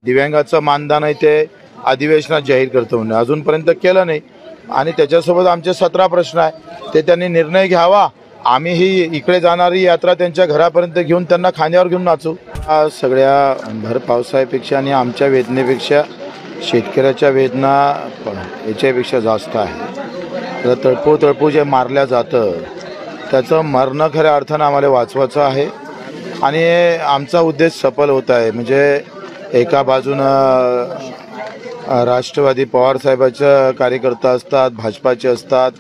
दिव्यांगाचं मानधन आहे ते अधिवेशनात जाहीर करतो म्हणजे अजूनपर्यंत केलं नाही आणि त्याच्यासोबत आमचे 17 प्रश्न आहे ते त्यांनी निर्णय घ्यावा। आम्ही ही इकडे जाणारी यात्रा त्यांच्या घरापर्यंत घेऊन त्यांना खांद्यावर घेऊन नाचू। सगळ्या भर पावसाळ्यापेक्षा आणि आमच्या वेदनेपेक्षा शेतकऱ्याच्या वेदना याच्यापेक्षा जास्त आहे। तर तळपू जे मारल्या जातं त्याचं मरणं खऱ्या अर्थानं आम्हाला वाचवायचं आहे आणि आमचा उद्देश सफल होत आहे। म्हणजे एका बाजूनं राष्ट्रवादी पवारसाहेबांचे कार्यकर्ता असतात, भाजपाचे असतात,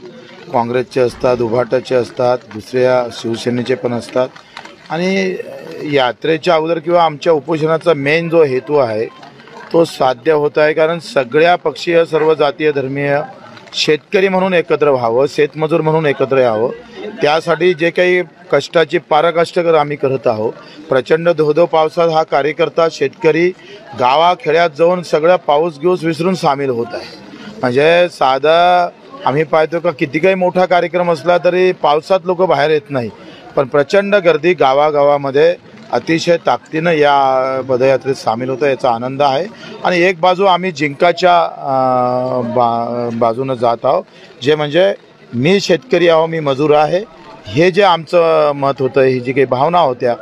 काँग्रेसचे असतात, उभाटाचे असतात, दुसऱ्या शिवसेनेचे पण असतात आणि यात्रेच्या अगोदर किंवा आमच्या उपोषणाचा मेन जो हेतू आहे तो साध्य होत आहे। कारण सगळ्या पक्षीय सर्व जातीय धर्मीय शेतकरी म्हणून एकत्र व्हावं, शेतमजूर म्हणून एकत्र यावं, त्यासाठी जे काही कष्टाची पराकाष्ठ आम्ही करत आहोत। प्रचंड धोधो पावसात हा कार्यकर्ता शेतकरी गावाखेड्यात जाऊन सगळं पाऊस गिऊस विसरून सामील होत आहे। म्हणजे साधा आम्ही पाहतो का किती काही मोठा कार्यक्रम असला तरी पावसात लोक बाहेर येत नाही, पण प्रचंड गर्दी गावागावामध्ये अतिशय ताकदीनं या पदयात्रेत सामील होतं, याचा आनंद आहे। आणि एक बाजू आम्ही जिंकाच्या बाजूनं जात आहोत, जे म्हणजे मी शेतकरी आहो, मी मजूर आहे, हे जे आमचं मत होतं, ही जी काही भावना होत्या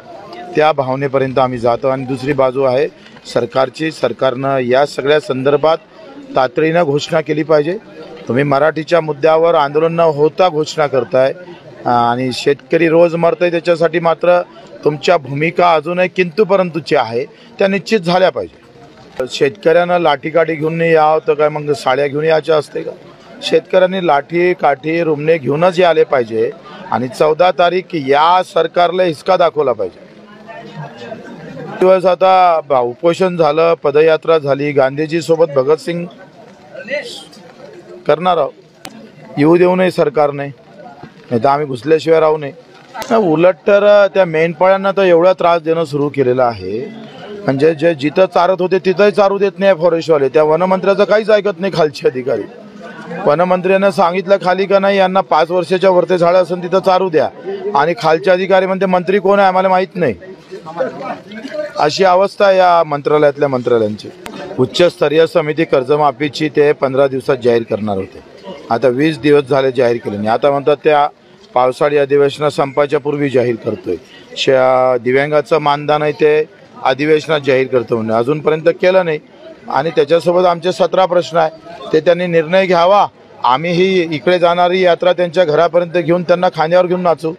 त्या भावनेपर्यंत आम्ही जातो। आणि दुसरी बाजू आहे सरकारची, सरकारनं या सगळ्या संदर्भात तातडीनं घोषणा केली पाहिजे। तुम्ही मराठीच्या मुद्द्यावर आंदोलन न होता घोषणा करताय आणि शेतकरी रोज मरतंय, त्याच्यासाठी मात्र तुमच्या भूमिका अजूनही किंतु परंतुची आहे, त्या निश्चित झाल्या पाहिजे। शेतकऱ्यांना लाठीकाठी घेऊन नाही यावं तर काय मग साड्या घेऊन यायच्या असते का? शेतकऱ्यांनी लाठी काठी रुमणे घेऊनच यायला पाहिजे आणि 14 तारीख या सरकारला हिसका दाखवला पाहिजे। दिवस आता उपोषण झालं, पदयात्रा झाली, गांधीजी सोबत भगतसिंग करणार आहोत, येऊ देऊ नये सरकारने, नाही तर आम्ही घुसल्याशिवाय राहू नये। उलट तर त्या मेंढपाळांना तर एवढा त्रास देणं सुरू केलेला आहे, म्हणजे जे जिथं चारत होते तिथंही चारू देत नाही फॉरेस्टवाले। त्या वनमंत्र्याचं काहीच ऐकत नाही खालचे अधिकारी। वनमंत्र्यानं सांगितलं खाली का नाही यांना 5 वर्षाच्या वरती झाडं असेल तिथं चारू द्या, आणि खालचे अधिकारी म्हणते मंत्री कोण आहे आम्हाला माहीत नाही। अशी अवस्था या मंत्रालयातल्या मंत्र्यांची। उच्चस्तरीय समिती कर्जमाफीची ते 15 दिवसात जाहीर करणार होते, आता 20 दिवस झाले जाहीर केले नाही। आता म्हणतात त्या पावसाळी अधिवेशना संपायच्या पूर्वी जाहीर करतोय। दिव्यांगाचं मानधन आहे ते अधिवेशनात जाहीर करतो म्हणजे अजूनपर्यंत केलं नाही आणि त्याच्यासोबत आमचे 17 प्रश्न आहे ते त्यांनी निर्णय घ्यावा। आम्ही ही इकडे जाणारी यात्रा त्यांच्या घरापर्यंत घेऊन त्यांना खांद्यावर घेऊन नाचू।